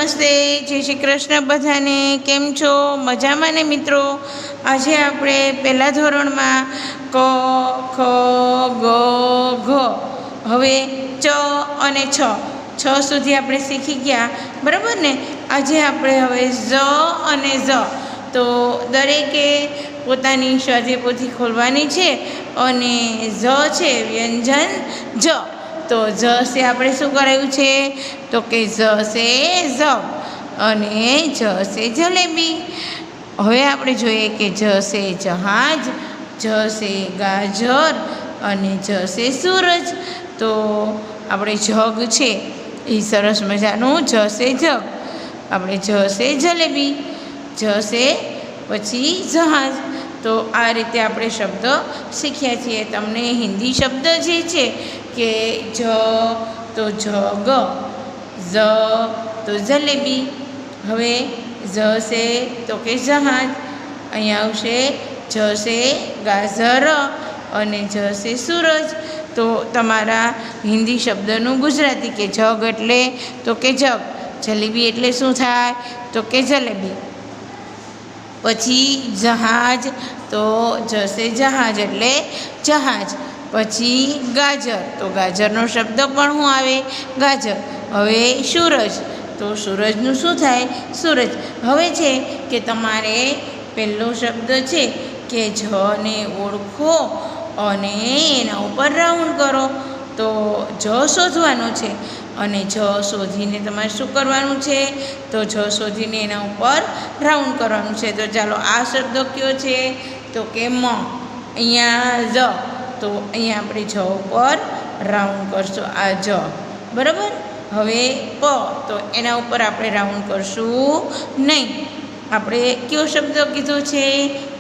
નમસ્તે, જય શ્રી કૃષ્ણ બધાને. કેમ છો? મજામાં ને મિત્રો? આજે આપણે પહેલા ધોરણમાં ક, ખ, ગ, ઘ, હવે ચ અને છ સુધી આપણે શીખી ગયા, બરાબર ને? આજે આપણે હવે ઝ અને ઝ, તો દરેકે પોતાની સ્વાધ્યાય ખોલવાની છે અને ઝ છે વ્યંજન જ. તો જ સે આપણે શું કરાયું છે? તો કે જ સે ઝગ અને જ સે જલેબી. હવે આપણે જોઈએ કે જ સે જહાજ, જ સે ગાજર અને જ સે સૂરજ. તો આપણે જગ છે એ સરસ મજાનું જ સે જગ, આપણે જ સે જલેબી, જ સે પછી જહાજ. તો આ રીતે આપણે શબ્દ શીખ્યા છીએ. તમને હિન્દી શબ્દ જે છે કે જ તો જગ, ઝ તો જલેબી, હવે જ સે તો કે જહાજ, અહીંયા આવશે જ સે ગાજર અને જ સે સૂરજ. તો તમારા હિન્દી શબ્દનું ગુજરાતી કે જગ એટલે તો કે જગ, જલેબી એટલે શું થાય? તો કે જલેબી. પછી જહાજ, તો જ સે જહાજ એટલે જહાજ. પછી ગાજર, તો ગાજરનો શબ્દ પણ શું આવે? ગાજર. હવે સૂરજ, તો સૂરજનું શું થાય? સૂરજ. હવે છે કે તમારે પહેલો શબ્દ છે કે જને ઓળખો અને એના ઉપર રાઉન્ડ કરો. તો જ શોધવાનો છે અને જ શોધીને તમારે શું કરવાનું છે? તો જ શોધીને એના ઉપર રાઉન્ડ કરવાનું છે. તો ચાલો આ શબ્દ કયો છે? તો કે મ. અહીંયા જ, તો અહીંયા આપણે જ ઉપર રાઉન્ડ કરશું, આ જ, બરાબર. હવે પ, તો એના ઉપર આપણે રાઉન્ડ કરશું નહીં. આપણે કયો શબ્દ કીધો છે?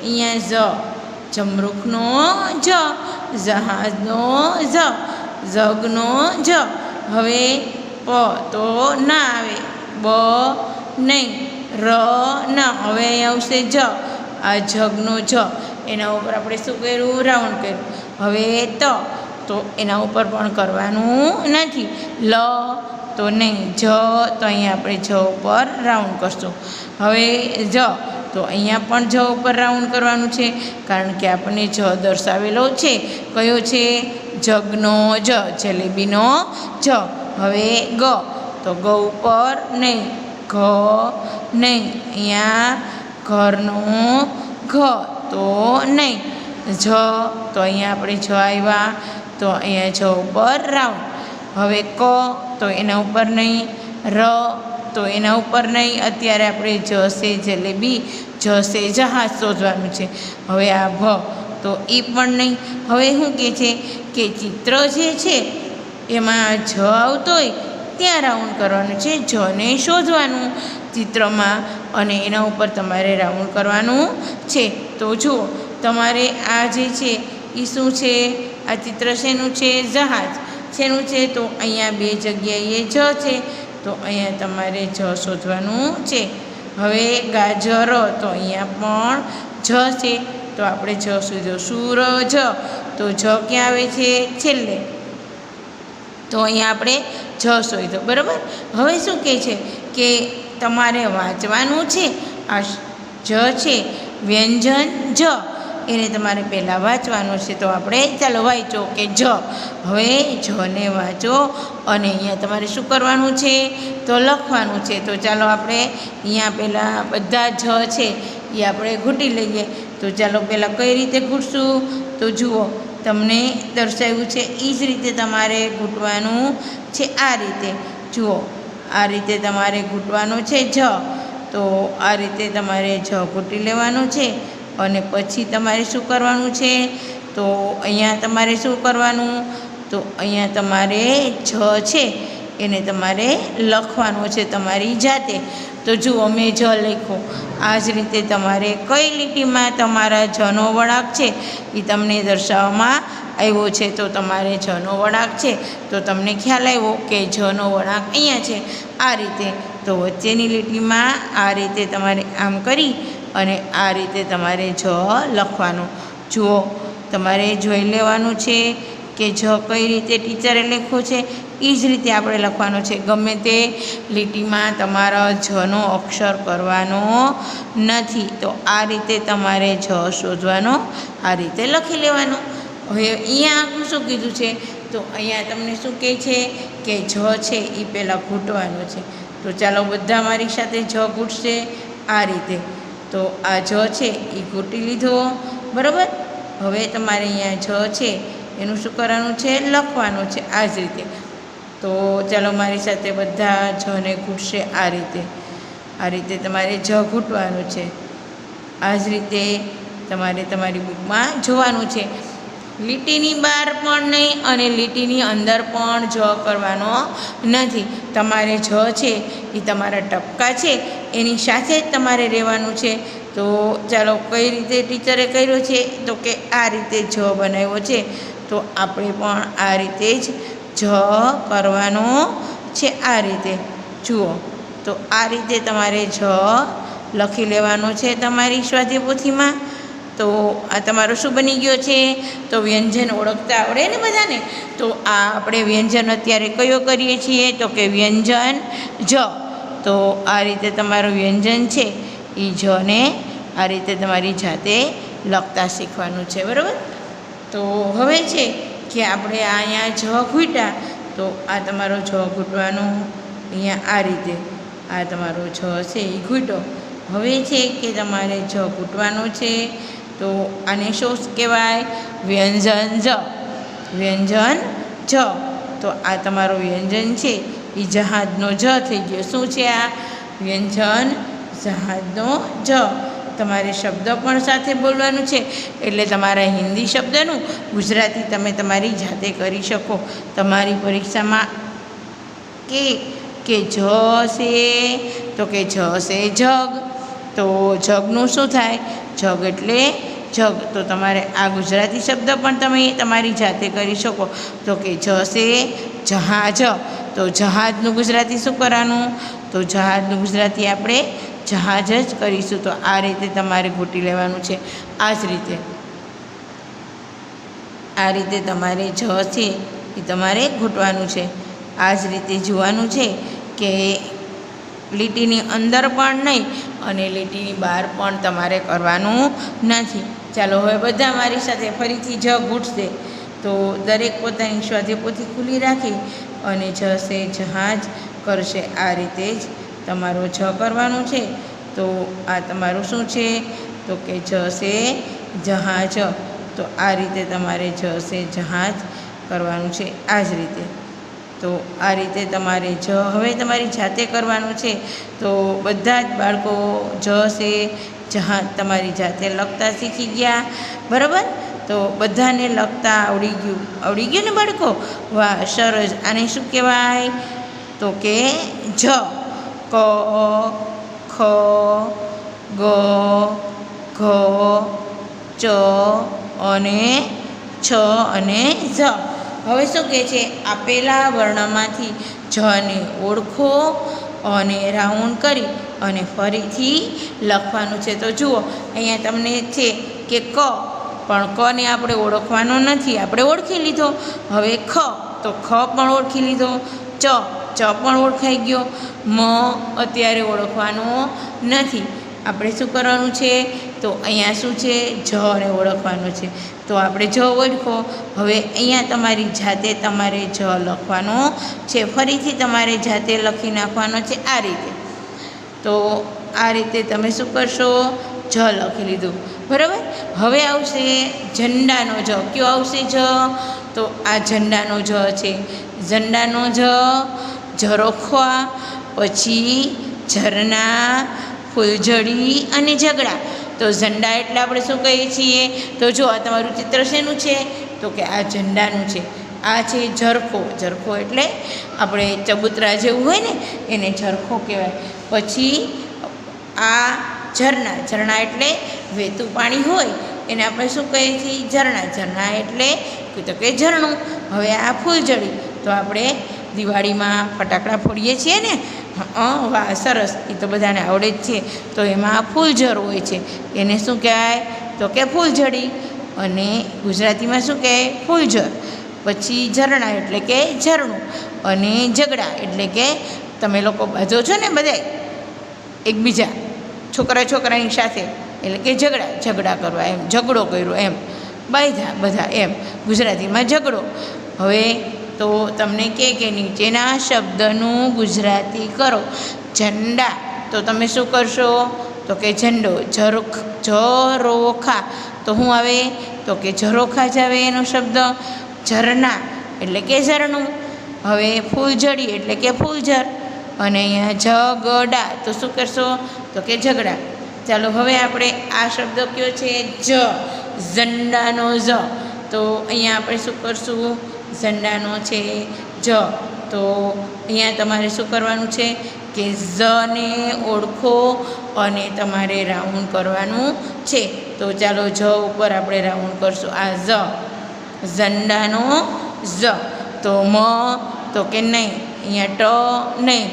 અહીંયા જ, જમરૂખનો જ, જહાજનો જ, જગનો જ. હવે પ તો ના આવે, બ નહીં, ર ના. હવે અહીં આવશે જ, આ જગનો જ, એના ઉપર આપણે શું કર્યું? રાઉન્ડ કર્યું. હવે તો એના ઉપર પણ કરવાનું નથી. લ તો નહીં, જ તો અહીંયા આપણે જ ઉપર રાઉન્ડ કરશું. હવે જ, તો અહીંયા પણ જ ઉપર રાઉન્ડ કરવાનું છે, કારણ કે આપણને જ દર્શાવેલો છે. કયો છે? જગનો જ, જલેબીનો જ. હવે ગ, તો ગ ઉપર નહીં, ઘ નહીં, અહીંયા ઘરનો ઘ તો નહીં. જ, તો અહીંયા આપણે જ આવ્યા, તો અહીંયા જ ઉપર રાઉન્ડ. હવે ક, તો એના ઉપર નહીં, ર તો એના ઉપર નહીં. અત્યારે આપણે જ સે જલેબી, જ સે જહાજ શોધવાનું છે. હવે આ ભ, તો એ પણ નહીં. હવે શું કહે છે કે ચિત્ર જે છે એમાં જ આવતો હોય ત્યાં રાઉન્ડ કરવાનું છે, જને શોધવાનું ચિત્રમાં અને એના ઉપર તમારે રાઉન્ડ કરવાનું છે. તો જુઓ, તમારે આ જે છે એ શું છે? આ ચિત્ર શેનું છે? જહાજ. શેનું છે? તો અહીંયા બે જગ્યાએ જ છે, તો અહીંયા તમારે જ શોધવાનું છે. હવે ગાજર, તો અહીંયા પણ જ છે, તો આપણે જ શોધ્યો. સૂરજ, તો જ ક્યાં આવે છે? છેલ્લે, તો અહીંયા આપણે જ શોધ્યો, બરાબર. હવે શું કહે છે કે તમારે વાંચવાનું છે. આ જ છે વ્યંજન જ, એને તમારે પહેલાં વાંચવાનું છે. તો આપણે ચાલો વાંચો કે જ. હવે જને વાંચો અને અહીંયા તમારે શું કરવાનું છે? તો લખવાનું છે. તો ચાલો આપણે અહીંયા પહેલાં બધા જ છે એ આપણે ઘૂંટી લઈએ. તો ચાલો પહેલાં કઈ રીતે ઘૂંટશું? તો જુઓ, તમને દર્શાવ્યું છે એ જ રીતે તમારે ઘૂંટવાનું છે. આ રીતે જુઓ, આ રીતે તમારે ઘૂંટવાનું છે જ. તો આ રીતે તમારે જ ઘૂંટી લેવાનું છે અને પછી તમારે શું કરવાનું છે? તો અહીંયા તમારે શું કરવાનું? તો અહીંયા તમારે જ છે એને તમારે લખવાનું છે તમારી જાતે. તો જુઓ, મેં જ લખ્યું. આ જ રીતે તમારે કઈ લીટીમાં તમારા જનો વળાંક છે એ તમને દર્શાવવામાં આવ્યો છે. તો તમારે જનો વળાંક છે તો તમને ખ્યાલ આવ્યો કે જનો વળાંક અહીંયા છે, આ રીતે. તો વચ્ચેની લીટીમાં આ રીતે તમારે આમ કરી અને આ રીતે તમારે જ લખવાનું. જુઓ, તમારે જોઈ લેવાનું છે કે જ કઈ રીતે ટીચરે લખ્યો છે એ જ રીતે આપણે લખવાનો છે. ગમે તે લીટીમાં તમારા જનો અક્ષર કરવાનો નથી. તો આ રીતે તમારે જ શોધવાનો, આ રીતે લખી લેવાનો. હવે અહીંયા આગળ શું કીધું છે? તો અહીંયા તમને શું કહે છે કે જ છે એ પહેલાં ઘૂંટવાનો છે. તો ચાલો બધા મારી સાથે જ ઘૂંટશે આ રીતે. તો આ જ છે એ ઘૂંટી લીધો, બરાબર. હવે તમારે અહીંયા જ છે એનું શું કરવાનું છે? લખવાનું છે આ જ રીતે. તો ચાલો મારી સાથે બધા જને ઘૂંટશે આ રીતે. આ રીતે તમારે જ ઘૂંટવાનું છે. આ જ રીતે તમારે તમારી બુકમાં જોવાનું છે. લીટીની બહાર પણ નહીં અને લીટીની અંદર પણ જ કરવાનો નથી. તમારે જ છે એ તમારા ટપકા છે એની સાથે જ તમારે રહેવાનું છે. તો ચાલો કઈ રીતે ટીચરે કર્યો છે? તો કે આ રીતે જ બનાવ્યો છે. તો આપણે પણ આ રીતે જ કરવાનો છે. આ રીતે જુઓ. તો આ રીતે તમારે જ લખી લેવાનો છે તમારી સ્વાધ્યાય પોથીમાં. તો આ તમારો શું બની ગયો છે? તો વ્યંજન ઓળખતા આવડે ને બધાને? તો આ આપણે વ્યંજન અત્યારે કયો કરીએ છીએ? તો કે વ્યંજન જ. તો આ રીતે તમારું વ્યંજન છે એ જને આ રીતે તમારી જાતે લખતા શીખવાનું છે, બરાબર. તો હવે છે કે આપણે અહીંયા જ ઘૂંટ્યા. તો આ તમારો જ ઘૂંટવાનો અહીંયા આ રીતે. આ તમારો જ છે એ ઘૂંટો. હવે છે કે તમારે જ ઘૂંટવાનું છે. તો આને શું કહેવાય? વ્યંજન જ. વ્યંજન જ. તો આ તમારો વ્યંજન છે એ જહાજનો જ થઈ ગયો. શું છે આ? વ્યંજન જહાજનો જ. તમારે શબ્દ પણ સાથે બોલવાનું છે. એટલે તમારા હિન્દી શબ્દનું ગુજરાતી તમે તમારી જાતે કરી શકો. તમારી પરીક્ષામાં કે જ છે તો કે જ છે જગ. તો જગનું શું થાય? જગ એટલે જગ. તો તમારે આ ગુજરાતી શબ્દ પણ તમે તમારી જાતે કરી શકો. તો કે જ છે જહાજ. તો જહાજનું ગુજરાતી શું કરવાનું? તો જહાજનું ગુજરાતી આપણે જહાજ જ કરીશું. તો આ રીતે તમારે ઘૂંટી લેવાનું છે. આ જ રીતે આ રીતે તમારે જ છે એ તમારે ઘૂંટવાનું છે. આ જ રીતે જોવાનું છે કે લીટીની અંદર પણ નહીં અને લીટીની બહાર પણ તમારે કરવાનું નથી. ચાલો હવે બધા મારી સાથે ફરીથી જ ઘૂંટશે. તો દરેક પોતાની સ્વાધ્યાય પોથી ખુલ્લી રાખી અને જશે જહાજ કરશે. આ રીતે જ તમારો જ કરવાનું છે. તો આ તમારું શું છે? તો કે જશે જહાજ. તો આ રીતે તમારે જશે જહાજ કરવાનું છે. આ જ રીતે. તો આ રીતે તમારે જ હવે તમારી જાતે કરવાનું છે. તો બધા જ બાળકો જશે જહાજ તમારી જાતે લખતા શીખી ગયા, બરાબર. તો બધાને લખતા આવડી ગયું ને બાળકો? વાહ, સરસ. આને શું કહેવાય? તો કે જ. ક, ખ, ગ, ઘ, ચ અને છ અને ઝ. હવે શું કહે છે? આપેલા વર્ણમાંથી જને ઓળખો અને રાઉન્ડ કરી અને ફરીથી લખવાનું છે. તો જુઓ અહીંયા તમને છે કે ક, પણ કને આપણે ઓળખવાનો નથી, આપણે ઓળખી લીધો. હવે ખ, તો ખ પણ ઓળખી લીધો. ચ પણ ઓળખાઈ ગયો. મ અત્યારે ઓળખવાનો નથી. આપણે શું કરવાનું છે? તો અહીંયા શું છે? જને ઓળખવાનું છે. તો આપણે જ ઓળખો. હવે અહીંયા તમારી જાતે તમારે જ લખવાનો છે. ફરીથી તમારે જાતે લખી નાખવાનો છે આ રીતે. તો આ રીતે તમે શું કરશો? જ લખી લીધું, બરાબર. હવે આવશે ઝંડાનો જ. કયો આવશે જ? તો આ ઝંડાનો જ છે. ઝંડાનો જ, ઝરોખવા, પછી ઝરણા, ફૂલઝડી અને ઝઘડા. તો ઝંડા એટલે આપણે શું કહીએ છીએ? તો જો આ તમારું ચિત્ર શેનું છે? તો કે આ ઝંડાનું છે. આ છે ઝરખો. ઝરખો એટલે આપણે ચબૂતરા જેવું હોય ને એને ઝરખો કહેવાય. પછી આ ઝરણા. ઝરણા એટલે વહેતું પાણી હોય એને આપણે શું કહીએ છીએ? ઝરણા. ઝરણા એટલે તો કે ઝરણું. હવે આ ફૂલઝડી. તો આપણે દિવાળીમાં ફટાકડા ફોડીએ છીએ ને. વાહ, સરસ. એ તો બધાને આવડે જ છે. તો એમાં ફૂલઝર હોય છે એને શું કહેવાય? તો કે ફૂલઝડી. અને ગુજરાતીમાં શું કહેવાય? ફૂલઝર. પછી ઝરણા એટલે કે ઝરણું, અને ઝઘડા એટલે કે તમે લોકો બાજો છો ને બધાય એકબીજા છોકરા છોકરાની સાથે, એટલે કે ઝઘડા કરવા, એમ ઝઘડો કર્યો એમ, બાંધ્યા બધા એમ ગુજરાતીમાં ઝઘડો. હવે તો તમને કે નીચેના શબ્દનું ગુજરાતી કરો. ઝંડા તો તમે શું કરશો? તો કે ઝંડો. ઝરોખા તો શું આવે? તો કે ઝરોખા જ આવે એનો શબ્દ. ઝરણા એટલે કે ઝરણું. હવે ફૂલઝડી એટલે કે ફૂલઝર. અને અહીંયા ઝઘડા તો શું કરશો? તો કે ઝઘડા. ચાલો હવે આપણે આ શબ્દ કયો છે? ઝંડાનો ઝ. તો અહીંયા આપણે શું કરશું? ઝંડાનો છે જ. તો અહીંયા તમારે શું કરવાનું છે કે ઝને ઓળખો અને તમારે રાઉન્ડ કરવાનું છે. તો ચાલો જ ઉપર આપણે રાઉન્ડ કરશું. આ ઝંડાનો ઝ. તો મ તો કે નહીં, અહીંયા ટ નહીં,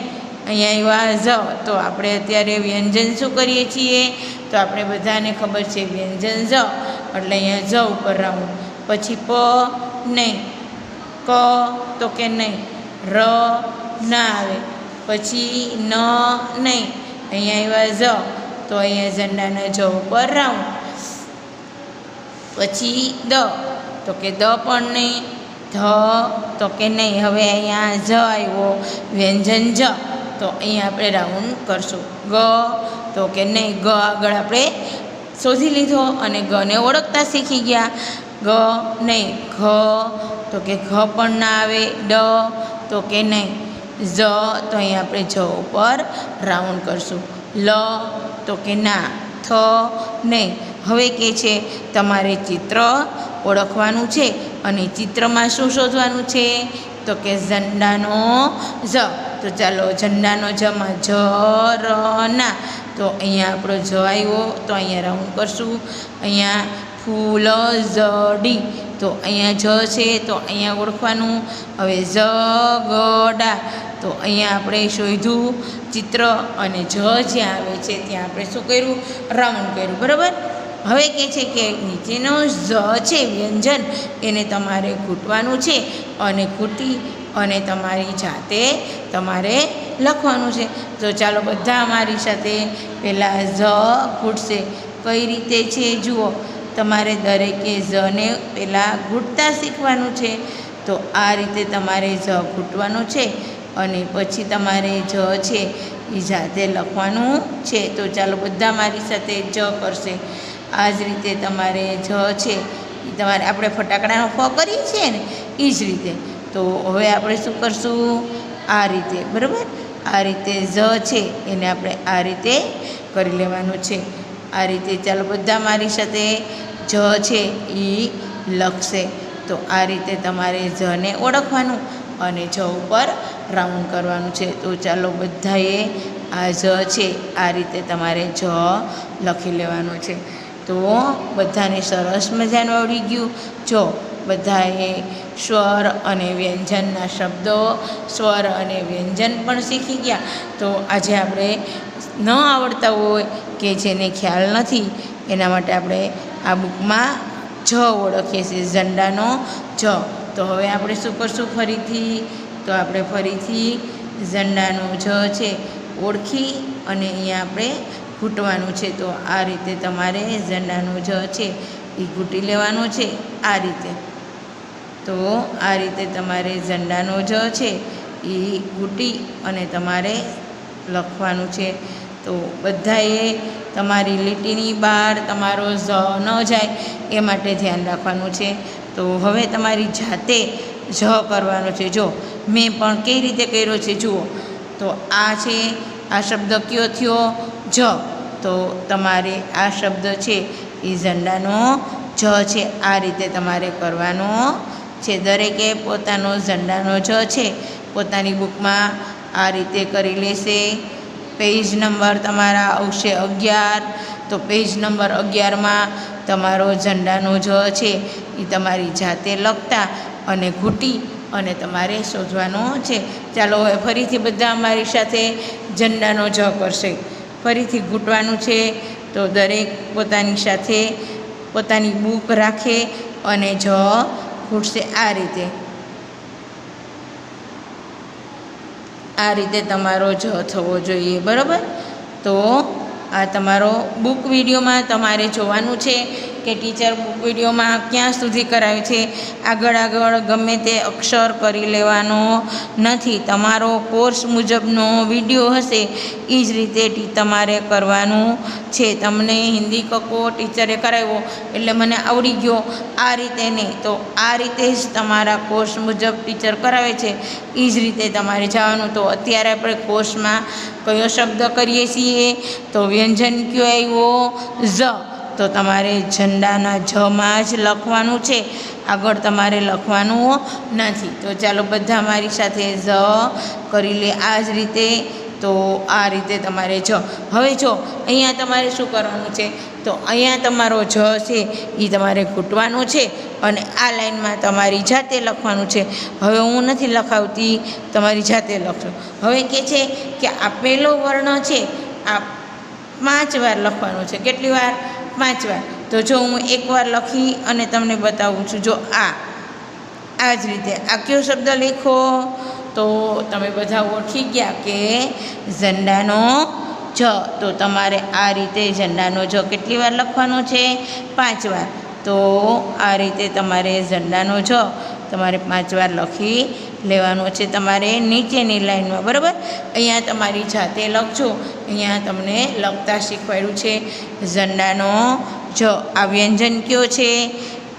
અહીંયા આવ્યા ઝ. તો આપણે અત્યારે વ્યંજન શું કરીએ છીએ? તો આપણે બધાને ખબર છે વ્યંજન ઝ, એટલે અહીંયા ઝ ઉપર રાઉન્ડ. પછી પ નહીં, ક તો કે નહીં, ર ના આવે, પછી ન નહીં, અહીંયા આવ્યા ઝ. તો અહીંયા ઝંડાના જ ઉપર રાઉન્ડ. પછી દ તો કે દ પણ નહીં, ધ તો કે નહીં. હવે અહીંયા જ આવ્યો વ્યંજન જ, તો અહીંયા આપણે રાઉન્ડ કરશું. ગ તો કે નહીં, ગ આગળ આપણે શોધી લીધો અને ગને ઓળખતા શીખી ગયા. ગ નહીં, ઘ તો કે ઘ પણ ના આવે. ડ તો કે નહીં, ઝ તો અહીંયા આપણે જ ઉપર રાઉન્ડ કરશું. લ તો કે ના, થ નહીં. હવે કે છે તમારે ચિત્ર ઓળખવાનું છે અને ચિત્રમાં શું શોધવાનું છે? તો કે ઝંડાનો ઝ. તો ચાલો ઝંડાનો જમાં ઝરના. તો અહીંયા આપણો જ આવ્યો, તો અહીંયા રાઉન્ડ કરશું. અહીંયા ફૂલઝડી. તો અહીંયા જ છે, તો અહીંયા ઓળખવાનું. હવે ઝઘડા. તો અહીંયા આપણે શોધ્યું ચિત્ર, અને જ જ્યાં આવે છે ત્યાં આપણે શું કર્યું? રાઉન્ડ કર્યું. બરાબર. હવે કહે છે કે નીચેનો ઝ છે વ્યંજન, એને તમારે ઘૂંટવાનું છે, અને ઘૂંટી અને તમારી જાતે તમારે લખવાનું છે. તો ચાલો બધા અમારી સાથે પહેલાં ઝ ઘૂંટશે. કઈ રીતે છે જુઓ. તમારે દરેકે ઝને પહેલાં ઘૂંટતા શીખવાનું છે. તો આ રીતે તમારે ઝ ઘૂંટવાનું છે, અને પછી તમારે જ છે એ જાતે લખવાનું છે. તો ચાલો બધા મારી સાથે જ કરશે. આ જ રીતે તમારે જ છે એ તમારે આપણે ફટાકડાનો ફ કરીએ છીએ ને એ જ રીતે. તો હવે આપણે શું કરશું? આ રીતે. બરાબર. આ રીતે જ છે એને આપણે આ રીતે કરી લેવાનું છે. આ રીતે ચાલો બધા મારી સાથે જ છે એ લખશે. તો આ રીતે તમારે જને ઓળખવાનું અને જ ઉપર રાઉન્ડ કરવાનું છે. તો ચાલો બધાએ આ જ છે આ રીતે તમારે જ લખી લેવાનું છે. તો બધાને સરસ મજાનું આવડી ગયું. જો બધાએ સ્વર અને વ્યંજનના શબ્દો, સ્વર અને વ્યંજન પણ શીખી ગયા. તો આજે આપણે ન આવડતા હોય કે જેને ખ્યાલ નથી, એના માટે આપણે આ બુકમાં જ ઓળખીએ છીએ, ઝંડાનો જ. તો હવે આપણે શું કરશું ફરીથી? તો આપણે ફરીથી ઝંડાનો જ છે ઓળખી અને અહીંયા આપણે ઘૂંટવાનું છે. તો આ રીતે તમારે ઝંડાનો જ છે એ ઘૂંટી લેવાનો છે આ રીતે. તો આ રીતે તમારે ઝંડાનો જ છે એ ઘૂંટી અને તમારે લખવાનું છે. તો બધાએ તમારી લીટીની બહાર તમારો ઝ ન જાય એ માટે ધ્યાન રાખવાનું છે. તો હવે તમારી જાતે જ કરવાનો છે. જો મેં પણ કઈ રીતે કર્યો છે જુઓ. તો આ છે, આ શબ્દ કયો થયો? જ. તો તમારે આ શબ્દ છે એ ઝંડાનો જ છે આ રીતે તમારે કરવાનો છે. દરેકે પોતાનો ઝંડાનો જ છે પોતાની બુકમાં આ રીતે કરી લેશે. પેજ નંબર તમારા આવશે 11. તો પેજ નંબર 11માં તમારો ઝંડાનો જ છે એ તમારી જાતે લખતા અને ઘૂંટી અને તમારે શોધવાનો છે. ચાલો હવે ફરીથી બધા અમારી સાથે ઝંડાનો જ કરશે. ફરીથી ઘૂંટવાનું છે. તો દરેક પોતાની સાથે પોતાની બુક રાખે અને જ ખૂટશે આ રીતે તમારો જ થવો જોઈએ, બરાબર. તો આ તમારો બુક વિડીયોમાં તમારે જોવાનું છે કે ટીચર બુક વિડીયોમાં ક્યાં સુધી કરાવે છે. આગળ ગમે તે અક્ષર કરી લેવાનો નથી. તમારો કોર્સ મુજબનો વિડીયો હશે એ જ રીતે તમારે કરવાનું છે. તમને હિન્દી કક્કો ટીચરે કરાવ્યો એટલે મને આવડી ગયો, આ રીતે નહીં. તો આ રીતે જ તમારા કોર્સ મુજબ ટીચર કરાવે છે એ જ રીતે તમારે જવાનું. તો અત્યારે આપણે કોર્સમાં કયો શબ્દ કરીએ છીએ? તો વ્યંજન કયો આવ્યો? ઝ. તો તમારે ઝંડાના ઝમાં જ લખવાનું છે, આગળ તમારે લખવાનું નથી. તો ચાલો બધા મારી સાથે ઝ કરી લે આ જ રીતે. તો આ રીતે તમારે જ. હવે જો અહીંયા તમારે શું કરવાનું છે? તો અહીંયા તમારો જ છે એ તમારે ઘૂંટવાનું છે અને આ લાઈનમાં તમારી જાતે લખવાનું છે. હવે હું નથી લખાવતી, તમારી જાતે લખજો. હવે કહે છે કે આ પહેલો વર્ણ છે આ 5 વાર લખવાનો છે. કેટલી વાર? 5 વાર. તો જો હું એકવાર લખી અને તમને બતાવું છું. જો આ જ રીતે આ કયો શબ્દ લખો? તો તમે બધા ઓળખી ગયા કે ઝંડાનો જ. તો તમારે આ રીતે ઝંડાનો જ કેટલી વાર લખવાનો છે? 5 વાર. તો આ રીતે તમારે ઝંડાનો જ તમારે 5 વાર લખી લેવાનો છે તમારે નીચેની લાઈનમાં, બરાબર. અહીંયા તમારી જાતે લખજો. અહીંયા તમને લખતા શીખવાડ્યું છે ઝંડાનો જ. આ વ્યંજન કયો છે?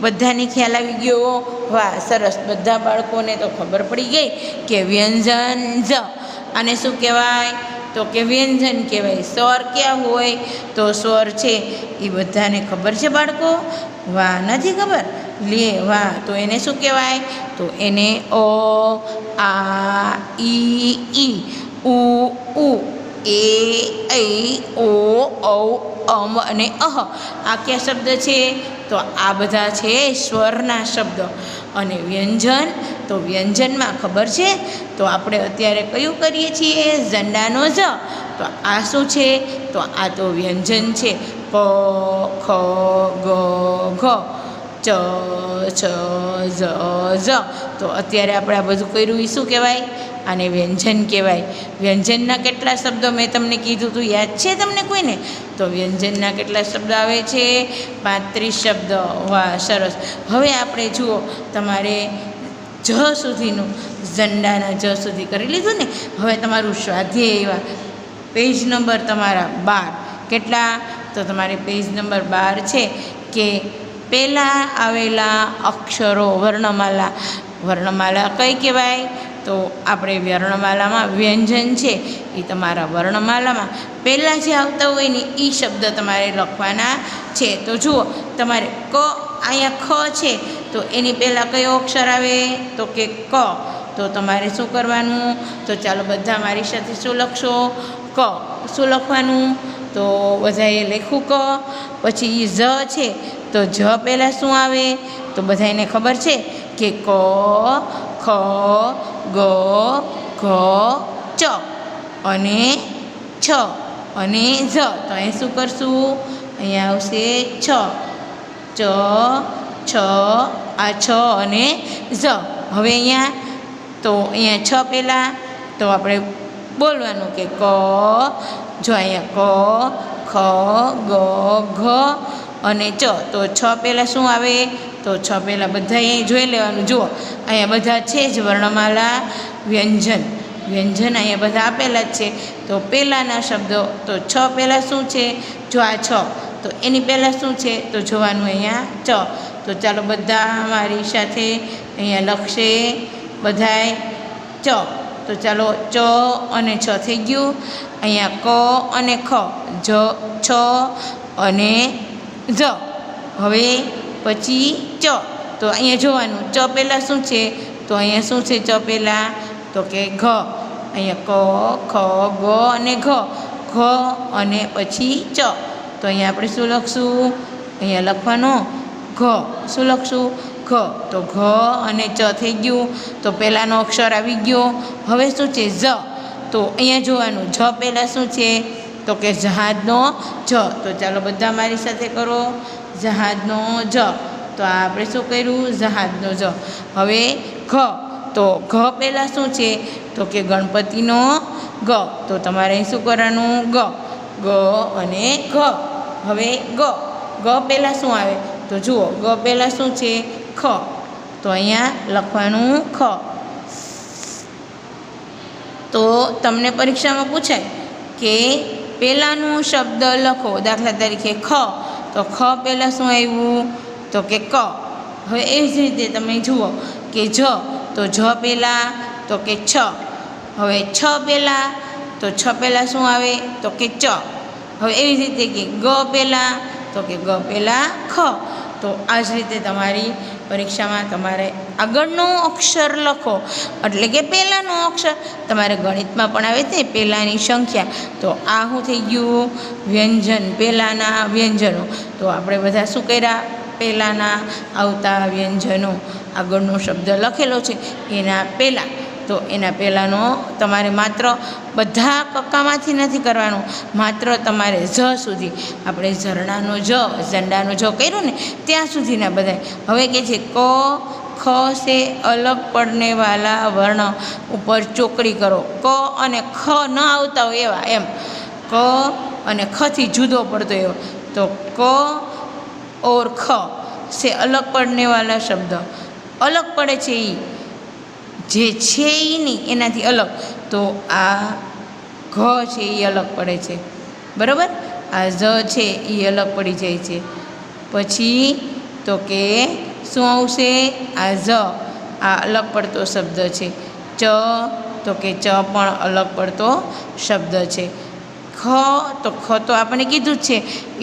બધાને ખ્યાલ આવી ગયો? વાહ, સરસ. બધા બાળકોને તો ખબર પડી ગઈ કે વ્યંજન જ. આને શું કહેવાય? તો કે વ્યંજન કહેવાય. સ્વર ક્યાં હોય? તો સ્વર છે એ બધાને ખબર છે બાળકો? વાહ, નથી ખબર? લે વાહ. તો એને શું કહેવાય? તો એને અ, આ, ઈ, ઉ, એ, ઐ, ઓ, ઔ, અમ અને અહ. આ કયા શબ્દ છે? તો આ બધા છે સ્વરના શબ્દ. અને વ્યંજન, તો વ્યંજનમાં ખબર છે? તો આપણે અત્યારે કયું કરીએ છીએ? ઝંડાનો જ. તો આ શું છે? તો આ તો વ્યંજન છે. ક, ખ, ગ, ઘ, ચ, છ, ઝ, ઝ. તો અત્યારે આપણે આ બધું કર્યું એ શું કહેવાય? આને વ્યંજન કહેવાય. વ્યંજનના કેટલા શબ્દો મેં તમને કીધું હતું, યાદ છે તમને કોઈને? તો વ્યંજનના કેટલા શબ્દ આવે છે? 35 શબ્દ. વાહ, સરસ. હવે આપણે જુઓ, તમારે જ સુધીનું ઝંડાના જ સુધી કરી લીધું ને. હવે તમારું સ્વાધ્યાય એવા પેજ નંબર તમારા 12. કેટલા? તો તમારે પેજ નંબર 12 છે કે પહેલાં આવેલા અક્ષરો વર્ણમાલા કઈ કહેવાય? તો આપણે વર્ણમાલામાં વ્યંજન છે એ તમારા વર્ણમાલામાં પહેલાં જે આવતા હોય ને એ શબ્દ તમારે લખવાના છે. તો જુઓ, તમારે ક, અહીંયા ખ છે તો એની પહેલાં કયો અક્ષર આવે? તો કે ક. તો તમારે શું કરવાનું? તો ચાલો બધા મારી સાથે શું લખશો? ક. શું લખવાનું? તો બધાએ લખ્યું ક. પછી જ છે તો જ પહેલાં શું આવે? તો બધાને ખબર છે કે ક, ખ, ગ, ઘ, ચ અને છ અને ઝ. તો અહીં શું કરશું? અહીંયા આવશે છ, ચ, છ, આ છ અને ઝ. હવે અહીંયા છ પહેલાં તો આપણે બોલવાનું કે ક. જો અહીંયા ક, ખ, ગ, ઘ અને ચ. તો છ પહેલાં શું આવે? તો છ પહેલાં બધા અહીં જોઈ લેવાનું. જુઓ, અહીંયા બધા છે જ વર્ણમાલા વ્યંજન અહીંયા બધા આપેલા જ છે. તો પહેલાંના શબ્દો, તો છ પહેલાં શું છે? જો આ છ, તો એની પહેલાં શું છે? તો જોવાનું અહીંયા ચ. તો ચાલો બધા મારી સાથે અહીંયા લખશે બધાય ચ. તો ચાલો ચ અને છ થઈ ગયું. અહીંયા ક અને ખ, છ અને જ. હવે પછી ચ. તો અહીંયા જોવાનું ચ પહેલાં શું છે? તો અહીંયા શું છે ચ પહેલાં? તો કે ઘ. અહીંયા ક, ખ, ગ અને ઘ. ઘ અને પછી ચ. તો અહીંયા આપણે શું લખશું? અહીંયા લખવાનો ઘ. શું લખશું? ઘ. તો ઘ અને ચ થઈ ગયું. તો પહેલાંનો અક્ષર આવી ગયો. હવે શું છે? જ. તો અહીંયા જોવાનું જ પહેલાં શું છે? તો કે જહાજનો જ. તો ચાલો બધા મારી સાથે કરો, જહાજનો જ. તો તો આ આપણે શું કર્યું? જહાજનો જ. હવે ઘ, તો ઘ પહેલાં શું છે? તો કે ગણપતિનો ગ. તો તમારે શું કરવાનું? ગ, ગ અને ઘ. હવે ગ, ગ પહેલાં શું આવે? તો જુઓ, ગ પહેલાં શું છે? ખ. તો અહીંયા લખવાનું ખ. તો તમને પરીક્ષામાં પૂછાય કે પહેલાંનું શબ્દ લખો. દાખલા તરીકે ખ, તો ખ પહેલાં શું આવ્યું? તો કે ક. હવે એવી જ રીતે તમે જુઓ કે જ, તો જ પહેલાં તો કે છ. હવે છ પહેલાં, તો છ પહેલાં શું આવે? તો કે ચ. હવે એવી જ રીતે કે ગ પહેલાં, તો કે ગ પહેલાં ખ. તો આ જ રીતે તમારી પરીક્ષામાં તમારે આગળનો અક્ષર લખો, એટલે કે પહેલાંનો અક્ષર. તમારે ગણિતમાં પણ આવે છે પહેલાંની સંખ્યા. તો આ શું થઈ ગયું? વ્યંજન, પહેલાંના વ્યંજનો. તો આપણે બધા શું કર્યા? પહેલાંના આવતા વ્યંજનો. આગળનો શબ્દ લખેલો છે એના પહેલાં, તો એના પહેલાંનો તમારે માત્ર બધા કક્કામાંથી નથી કરવાનું, માત્ર તમારે જ સુધી. આપણે ઝરણાનો જ, ઝંડાનો જ કર્યું ને ત્યાં સુધીના બધા. હવે કે છે ક, ખ સે અલગ પડને વાલા વર્ણ ઉપર ચોકડી કરો. ક અને ખ ન આવતા હોય એવા, એમ ક અને ખથી જુદો પડતો એવો. તો ક ઓર ખ સે અલગ પડને વાલા શબ્દ. અલગ પડે છે એ, જે છે એ નહીં એનાથી અલગ. તો આ ઘ છે એ અલગ પડે છે, બરાબર. આ જ છે એ અલગ પડી જાય છે. પછી તો કે શું આવશે? આ જ, આ અલગ પડતો શબ્દ છે. ચ, તો કે ચ પણ અલગ પડતો શબ્દ છે. ખ, તો ખ તો આપણે કીધું જ છે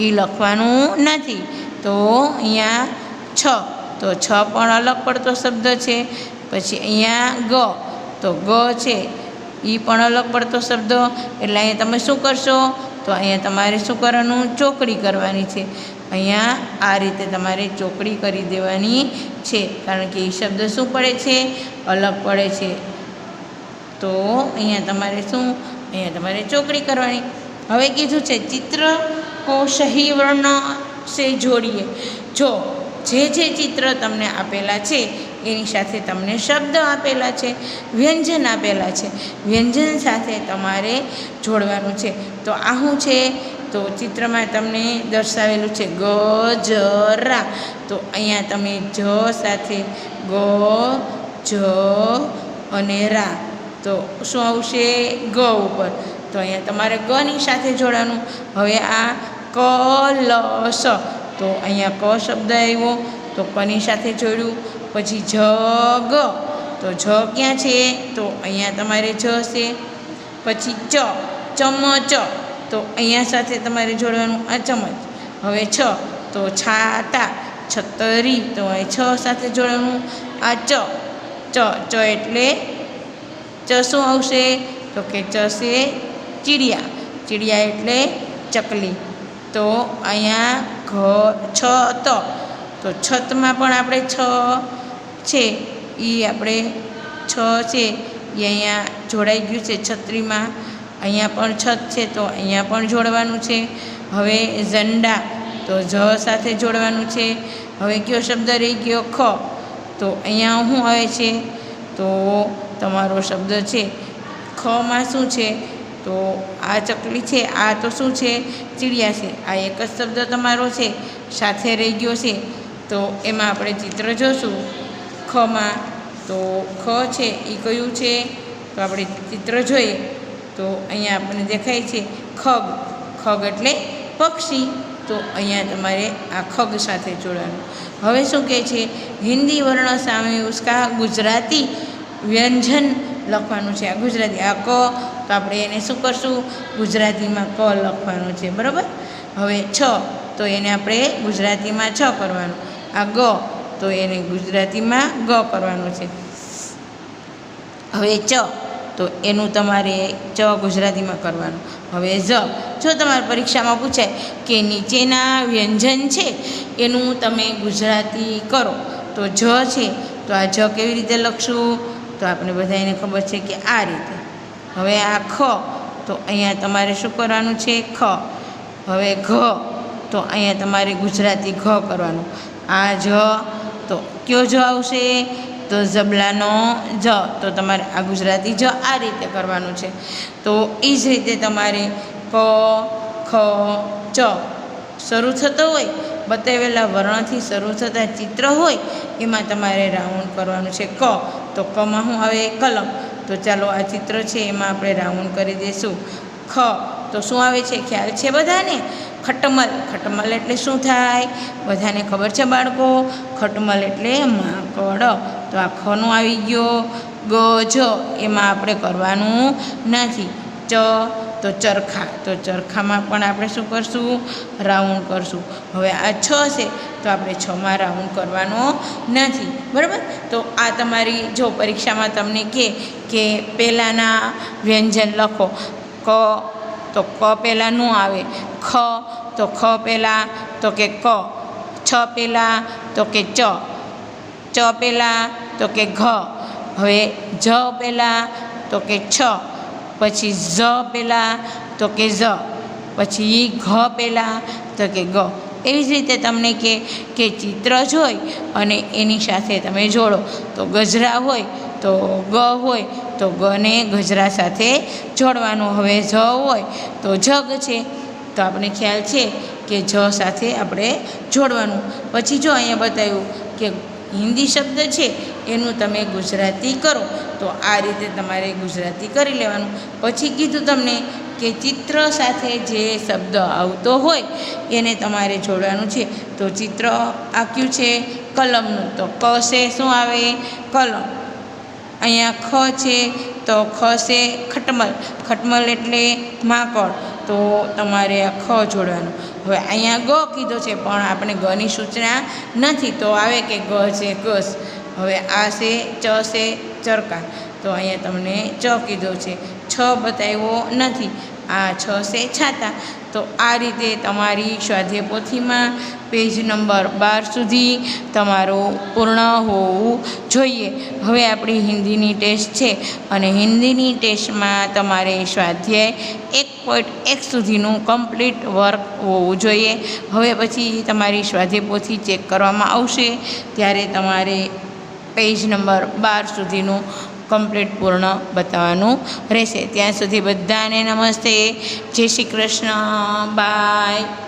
એ લખવાનું નથી. તો અહીંયા છ, તો છ પણ અલગ પડતો શબ્દ છે. પછી અહીંયા ગ, તો ગ છે એ પણ અલગ પડતો શબ્દ. એટલે અહીંયા તમે શું કરશો? તો અહીંયા તમારે શું કરવાનું? ચોકડી કરવાની છે. અહીંયા આ રીતે તમારે ચોકડી કરી દેવાની છે, કારણ કે એ શબ્દ શું પડે છે? અલગ પડે છે. તો અહીંયા તમારે શું? અહીંયા તમારે ચોકડી કરવાની. હવે કીધું છે ચિત્ર કો સહી વર્ણ સે જોડીએ. જો જે ચિત્ર તમને આપેલા છે એની સાથે તમને શબ્દ આપેલા છે, વ્યંજન આપેલા છે, વ્યંજન સાથે તમારે જોડવાનું છે. તો આ શું છે? તો ચિત્રમાં તમને દર્શાવેલું છે ગ, જ, રા. તો અહીંયા તમે જ સાથે ગ, જ અને રા, તો શું આવશે? ગ ઉપર. તો અહીંયા તમારે ગની સાથે જોડવાનું. હવે આ ક, લ, સ, તો અહીંયા ક શબ્દ આવ્યો, તો કની સાથે જોડ્યું. પછી જ, ગ, તો જ ક્યાં છે? તો અહીંયા તમારે જ છે. પછી ચ, ચમચ, તો અહીંયા સાથે તમારે જોડવાનું આ ચમચ. હવે છ, તો છાતા, છતરી, તો અહીં છ સાથે જોડવાનું આ ચ. ચ એટલે ચ શું આવશે? તો કે ચ છે ચીડિયા, ચીડિયા એટલે ચકલી. તો અહીંયા છત, તો છતમાં પણ આપણે છ છે એ આપણે છ છે એ અહીંયા જોડાઈ ગયું છે છત્રીમાં. અહીંયા પણ છત છે તો અહીંયા પણ જોડવાનું છે. હવે ઝંડા, તો જ સાથે જોડવાનું છે. હવે કયો શબ્દ રહી ગયો? ખ, તો અહીંયા શું આવે છે? તો તમારો શબ્દ છે ખમાં શું છે? તો આ ચકલી છે, આ તો શું છે? ચીડિયા છે. આ એક જ શબ્દ તમારો છે, સાથે રહી ગયો છે. તો એમાં આપણે ચિત્ર જોશું ખમાં. તો ખ છે એ કયું છે? તો આપણે ચિત્ર જોઈએ તો અહીંયા આપણને દેખાય છે ખગ. ખગ એટલે પક્ષી. તો અહીંયા તમારે આ ખગ સાથે જોડવાનું. હવે શું કહે છે? હિન્દી વર્ણ સામે ઉસકા ગુજરાતી વ્યંજન લખવાનું છે. આ ગુજરાતી, આ ક, તો આપણે એને શું કરશું? ગુજરાતીમાં ક લખવાનું છે, બરાબર. હવે છ, તો એને આપણે ગુજરાતીમાં છ કરવાનું. આ ગ, તો એને ગુજરાતીમાં ગ કરવાનું છે. હવે ચ, તો એનું તમારે ચ ગુજરાતીમાં કરવાનું. હવે જ, જો તમારી પરીક્ષામાં પૂછાય કે નીચેના વ્યંજન છે એનું તમે ગુજરાતી કરો, તો જ છે, તો આ જ કેવી રીતે લખશું? તો આપણે બધાને ખબર છે કે આ રીતે. હવે આ ખ, તો અહીંયા તમારે શું કરવાનું છે? ખ. હવે ઘ, તો અહીંયા તમારે ગુજરાતી ઘ કરવાનું. આ જ તો કયો જ આવશે તો ઝબલાનો જ. તો તમારે આ ગુજરાતી જ આ રીતે કરવાનું છે. તો એ જ રીતે તમારે ક ખ ચ શરૂ થતો હોય, બતાવેલા વર્ણથી શરૂ થતા ચિત્ર હોય એમાં તમારે રાઉન્ડ કરવાનું છે. ક તો કમાં શું આવે કલમ. તો ચાલો આ ચિત્ર છે એમાં આપણે રાઉન્ડ કરી દઈશું. ખ તો શું આવે છે ખ્યાલ છે બધાને? ખટમલ. ખટમલ એટલે શું થાય? બધાને ખબર છે બાળકો? ખટમલ એટલે માકડ. તો આ ખનું આવી ગયો. ગ જ એમાં આપણે કરવાનું નથી. ચ તો ચરખા. તો ચરખામાં પણ આપણે શું કરશું? રાઉન્ડ કરશું. હવે આ છ છે તો આપણે છમાં રાઉન્ડ કરવાનો નથી, બરાબર? તો આ તમારી જો પરીક્ષામાં તમને કે પહેલાંના વ્યંજન લખો. ક તો ક પહેલાં નું આવે. ખ તો ખ પહેલાં તો કે ક. છ પહેલાં તો કે ચ. ચ પહેલાં તો કે ઘ. હવે જ પહેલાં તો કે છ. પછી ઝ પહેલાં તો કે ઝ. પછી ઘ પહેલાં તો કે ગ. એવી જ રીતે તમને કે ચિત્ર જોઈ અને એની સાથે તમે જોડો. તો ગજરા હોય તો ગ હોય તો ગને ગજરા સાથે જોડવાનું. હવે જ હોય તો જગ છે તો આપણે ખ્યાલ છે કે જ સાથે આપણે જોડવાનું. પછી જો અહીંયા બતાવ્યું કે હિન્દી શબ્દ છે એનું તમે ગુજરાતી કરો. તો આ રીતે તમારે ગુજરાતી કરી લેવાનું. પછી કીધું તમને કે ચિત્ર સાથે જે શબ્દ આવતો હોય એને તમારે જોડવાનું છે. તો ચિત્ર આપ્યું છે કલમનું. તો ક છે શું આવે? કલમ. અહીંયા ખ છે તો ખ છે ખટમલ. ખટમલ એટલે માકડ. તો તમારે આ ખ જોડવાનું. હવે અહીંયા ગ કીધો છે પણ આપણે ગની સૂચના નથી તો આવે કે ગ છે ગસ. હવે આ છે ચ છે ચરકા. તો અહીંયા તમને ચ કીધો છે, છ બતાવ્યો નથી. આ છ છે છાતા. તો આ રીતે તમારી સ્વાધ્યાય પોથીમાં પેજ નંબર 12 સુધી તમારું પૂર્ણ હોવું જોઈએ. હવે આપણી હિન્દીની ટેસ્ટ છે અને હિન્દીની ટેસ્ટમાં તમારે સ્વાધ્યાય 1.1 સુધીનું કમ્પ્લીટ વર્ક હોવું જોઈએ. હવે પછી તમારી સ્વાધ્યાય પોથી ચેક કરવામાં આવશે ત્યારે તમારે પેજ નંબર 12 સુધીનું કમ્પ્લીટ પૂર્ણ બતાવવાનું રહેશે. ત્યાં સુધી બધાને નમસ્તે. જય શ્રી કૃષ્ણ. બાય.